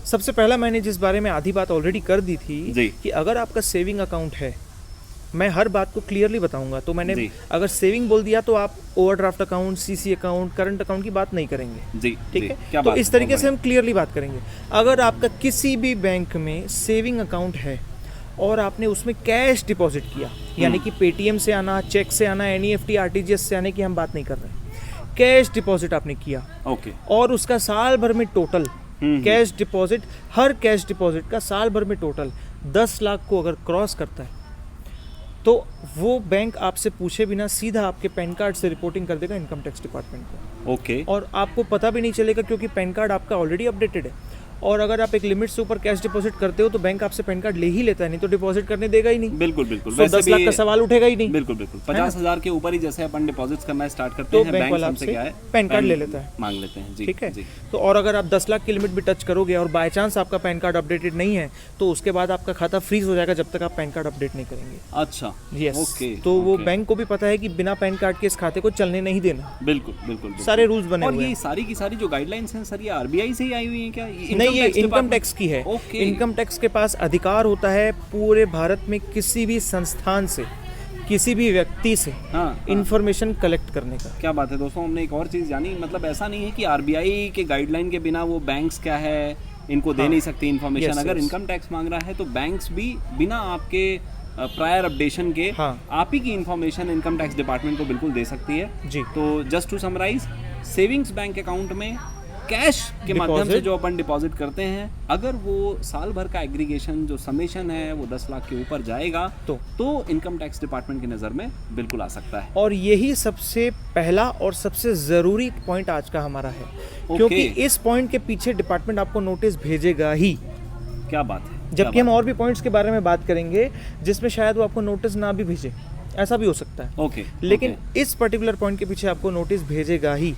सबसे पहला मैंने जिस बारे में आधी बात ऑलरेडी कर दी थी जी। कि अगर आपका सेविंग अकाउंट है, मैं हर बात को क्लियरली बताऊंगा, तो मैंने जी। अगर सेविंग बोल दिया तो आप overdraft account, CC account, current account की बात नहीं करेंगे। जी ठीक जी, है, क्या तो बात इस है, तरीके बहुत से हम क्लियरली बात करेंगे। अगर आपका किसी भी बैंक में सेविंग अकाउंट है और आपने उसमें कैश डिपॉजिट किया, यानी कि पेटीएम से आना, चेक से आना, एनईएफटी, आरटीजीएस से आने की हम बात नहीं कर रहे, कैश डिपॉजिट आपने किया बढ़िया। ओके। और उसका साल भर में टोटल कैश डिपॉजिट, हर कैश डिपॉजिट का साल भर में टोटल 10 लाख को अगर क्रॉस करता है तो वो बैंक आपसे पूछे बिना सीधा आपके पैन कार्ड से रिपोर्टिंग कर देगा इनकम टैक्स डिपार्टमेंट को। ओके। और आपको पता भी नहीं चलेगा क्योंकि पैन कार्ड आपका ऑलरेडी अपडेटेड है। और अगर आप एक लिमिट से ऊपर कैश डिपॉजिट करते हो तो बैंक आपसे पैन कार्ड ले ही लेता है, नहीं तो डिपॉजिट करने देगा ही नहीं। बिल्कुल बिल्कुल। तो 10 लाख का सवाल उठेगा ही नहीं। बिल्कुल बिल्कुल। 50,000 के ऊपर ही जैसे अपन डिपॉजिट करना स्टार्ट करते तो हैं, बैंक बैंक वाला हमसे आपसे क्या है, पैन कार्ड ले लेता है, मांग लेते हैं। जी ठीक है। जी। तो और अगर आप 10 लाख की लिमिट भी टच करोगे और बाय चांस आपका पैन कार्ड अपडेटेड नहीं है तो उसके बाद आपका खाता फ्रीज हो जाएगा जब तक आप पैन कार्ड अपडेट नहीं करेंगे। अच्छा। यस। ओके। तो वो ओके। बैंक को भी पता है कि बिना पैन कार्ड के इस खाते को चलने नहीं देना। बिल्कुल बिल्कुल बिल्कुल। सारे रूल्स बने और हुए ये हैं। सारी की सारी जो गाइडलाइंस हैं सर, ये आरबीआई से ही आई हुई हैं क्या? नहीं, ये इनकम टैक्स की है। ओके। इनकम टैक्स के पास अधिकार होता है पूरे भारत में किसी भी संस्थान से, किसी भी व्यक्ति से हाँ। इंफॉर्मेशन कलेक्ट करने का। क्या बात है दोस्तों, हमने एक और चीज़ जानी, मतलब ऐसा नहीं है कि आरबीआई के गाइडलाइन के बिना वो बैंक्स क्या है इनको दे नहीं सकती इन्फॉर्मेशन। Yes, अगर yes. इनकम टैक्स मांग रहा है तो बैंक्स भी बिना आपके प्रायर अपडेशन के आप ही की इन्फॉर्मेशन इनकम टैक्स डिपार्टमेंट को बिल्कुल दे सकती है। जी। तो just to summarise, savings bank account में कैश के माध्यम से जो अपन डिपॉजिट करते हैं, अगर वो साल भर का एग्रीगेशन जो समेशन है वो 10 लाख के ऊपर जाएगा तो इनकम टैक्स डिपार्टमेंट की नज़र में बिल्कुल आ सकता है। और यही सबसे पहला और सबसे ज़रूरी पॉइंट आज का हमारा है, क्योंकि इस पॉइंट के पीछे डिपार्टमेंट आपको नोटिस भेजेगा ही। क्या बात है। जबकि हम और भी पॉइंट्स के बारे में बात करेंगे जिसमें शायद वो आपको नोटिस ना भी भेजे, ऐसा भी हो सकता है। ओके। लेकिन इस पर्टिकुलर पॉइंट के पीछे आपको नोटिस भेजेगा ही।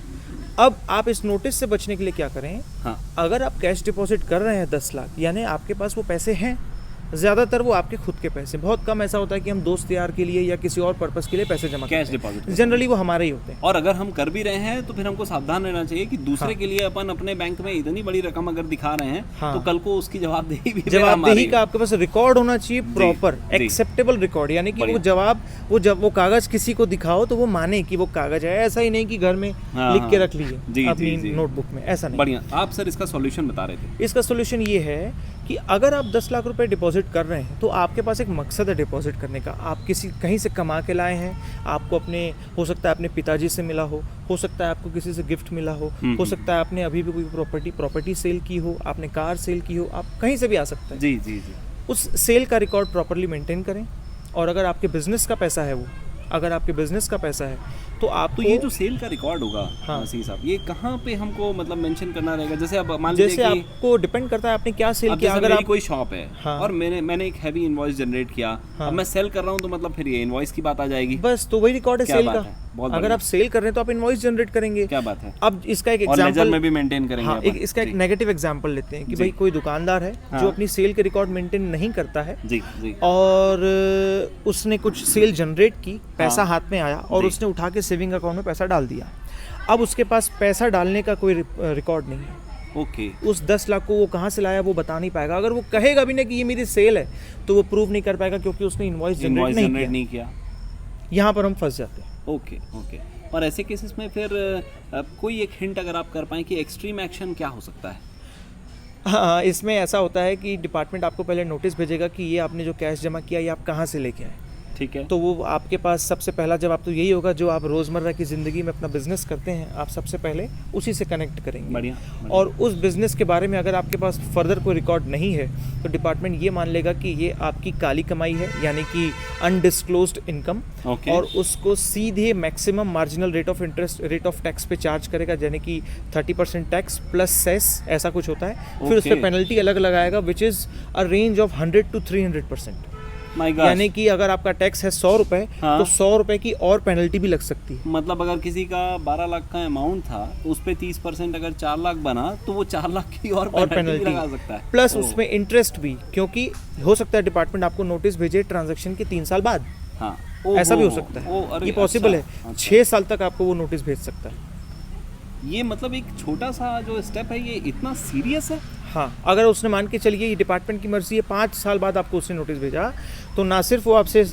अब आप इस नोटिस से बचने के लिए क्या करें? हाँ। अगर आप कैश डिपॉजिट कर रहे हैं 10 लाख, यानी आपके पास वो पैसे हैं, ज़्यादातर वो आपके खुद के पैसे, बहुत कम ऐसा होता है कि हम दोस्त यार के लिए या किसी और पर्पस के लिए पैसे जमा कैश करते डिपॉजिट हैं। जनरली वो हमारे ही होते हैं। और अगर हम कर भी रहे हैं तो फिर हमको सावधान रहना चाहिए कि दूसरे के लिए अपन अपने बैंक में इतनी बड़ी रकम अगर दिखा रहे हैं तो कल को उसकी जवाबदेही भी जवाबदेही का आपके पास रिकॉर्ड होना चाहिए, प्रॉपर एक्सेप्टेबल रिकॉर्ड, यानी कि वो जवाब, वो जब वो कागज किसी को दिखाओ तो वो माने कि वो कागज है, ऐसा ही नहीं कि घर में लिख के रख लीजिए अपनी नोटबुक में, ऐसा नहीं। बढ़िया। आप सर इसका सॉल्यूशन बता रहे थे। इसका सॉल्यूशन ये है कि अगर आप 10 लाख रुपए डिपॉजिट कर रहे हैं तो आपके पास एक मकसद है डिपॉजिट करने का। आप किसी कहीं से कमा के लाए हैं, आपको अपने, हो सकता है अपने पिताजी से मिला हो सकता है आपको किसी से गिफ्ट मिला हो सकता है आपने अभी भी कोई प्रॉपर्टी सेल की हो, आपने कार सेल की हो, आप कहीं से भी आ सकता है। जी जी जी। उस सेल का रिकॉर्ड प्रॉपर्ली मेंटेन करें। और अगर आपके बिजनेस का पैसा है, वो अगर आपके बिजनेस का पैसा है तो आप तो ये जो सेल का रिकॉर्ड होगा, हाँ सी साहब, ये कहाँ पे हमको मतलब मेंशन करना रहेगा? जैसे अब मान लीजिए जैसे आपको डिपेंड करता है आपने क्या सेल किया। अगर आप कोई शॉप है और मैंने एक हैवी इनवॉइस जनरेट किया, अब मैं सेल कर रहा हूँ तो मतलब फिर ये इनवॉइस की बात आ जाएगी। बस तो वही रिकॉर्ड है सेल का। अगर आप सेल कर रहे हैं तो आप इनवॉइस जनरेट करेंगे। क्या बात है। अब इसका एक एग्जांपल में भी मेंटेन करेंगे। हाँ, इसका एक नेगेटिव एग्जांपल लेते हैं कि भाई कोई दुकानदार है जो अपनी सेल के रिकॉर्ड मेंटेन नहीं करता है जी जी, और उसने कुछ सेल जनरेट की, पैसा हाथ में आया और उसने उठा के सेविंग अकाउंट में पैसा डाल दिया। अब उसके पास पैसा डालने का कोई रिकॉर्ड नहीं है। ओके। उस 10 लाख को वो कहाँ से लाया वो बता नहीं पाएगा। अगर वो कहेगा भी ना कि ये मेरी सेल है तो वो प्रूव नहीं कर पाएगा क्योंकि उसने इनवॉइस जनरेट नहीं किया। यहाँ पर हम फंस जाते हैं। Okay okay. और ऐसे केसेस में फिर कोई एक हिंट अगर आप कर पाएँ कि एक्सट्रीम एक्शन क्या हो सकता है? हाँ, इसमें ऐसा होता है कि डिपार्टमेंट आपको पहले नोटिस भेजेगा कि ये आपने जो कैश जमा किया ये आप कहाँ से लेके आए। ठीक है। तो वो आपके पास सबसे पहला जवाब तो यही होगा, जो आप रोज़मर्रा की ज़िंदगी में अपना बिजनेस करते हैं आप सबसे पहले उसी से कनेक्ट करेंगे। बढ़िया। और उस बिज़नेस के बारे में अगर आपके पास फर्दर कोई रिकॉर्ड नहीं है तो डिपार्टमेंट ये मान लेगा कि ये आपकी काली कमाई है, यानी कि अनडिस्क्लोज्ड इनकम। और उसको सीधे maximum marginal rate of interest, rate of tax पे चार्ज करेगा, यानी कि 30% टैक्स प्लस सेस, ऐसा कुछ होता है। फिर उस पर पेनल्टी अलग लगाएगा which is a range of 100 to 300%। यानी कि अगर आपका टैक्स है 100 रुपए तो 100 रुपए की और पेनल्टी भी लग सकती है। मतलब अगर किसी का 12 लाख का अमाउंट था उस पे 30% अगर 4 लाख बना तो वो 4 लाख की और पेनल्टी लगा सकता है। प्लस उसमें इंटरेस्ट भी, क्योंकि हो सकता है डिपार्टमेंट आपको नोटिस भेजे ट्रांजैक्शन के 3 साल बाद। हाँ, ऐसा भी हो सकता है, ये पॉसिबल है। 6 साल तक आपको वो नोटिस भेज सकता है। ये मतलब एक छोटा सा जो स्टेप है ये इतना सीरियस है। हाँ, अगर उसने मान के चलिए ये डिपार्टमेंट की मर्जी है 5 साल बाद आपको उसने नोटिस भेजा, तो ना सिर्फ वो आपसे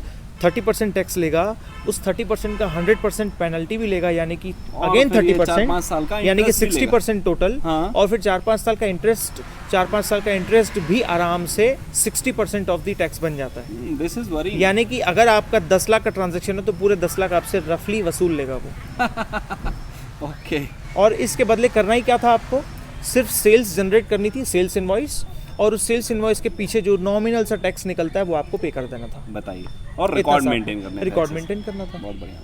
30% टैक्स लेगा, उस 30% का 100% पेनल्टी भी लेगा, यानी कि अगेन 30%, यानी कि 60% टोटल। हाँ। और फिर 4-5 साल का इंटरेस्ट, 4-5 साल का इंटरेस्ट भी आराम से 60% ऑफ द टैक्स बन जाता है। दिस इज वरी, यानी कि अगर आपका 10 लाख का ट्रांजैक्शन है तो पूरे 10 लाख आपसे रफली वसूल लेगा वो। ओके। और इसके बदले करना ही क्या था आपको, सिर्फ सेल्स जनरेट करनी थी, सेल्स इनवॉइस, और उस सेल्स इनवॉइस के पीछे जो नॉमिनल सा टैक्स निकलता है वो आपको पे कर देना था। बताइए, और रिकॉर्ड मेंटेन करना था। रिकॉर्ड मेंटेन करना था। बहुत बढ़िया।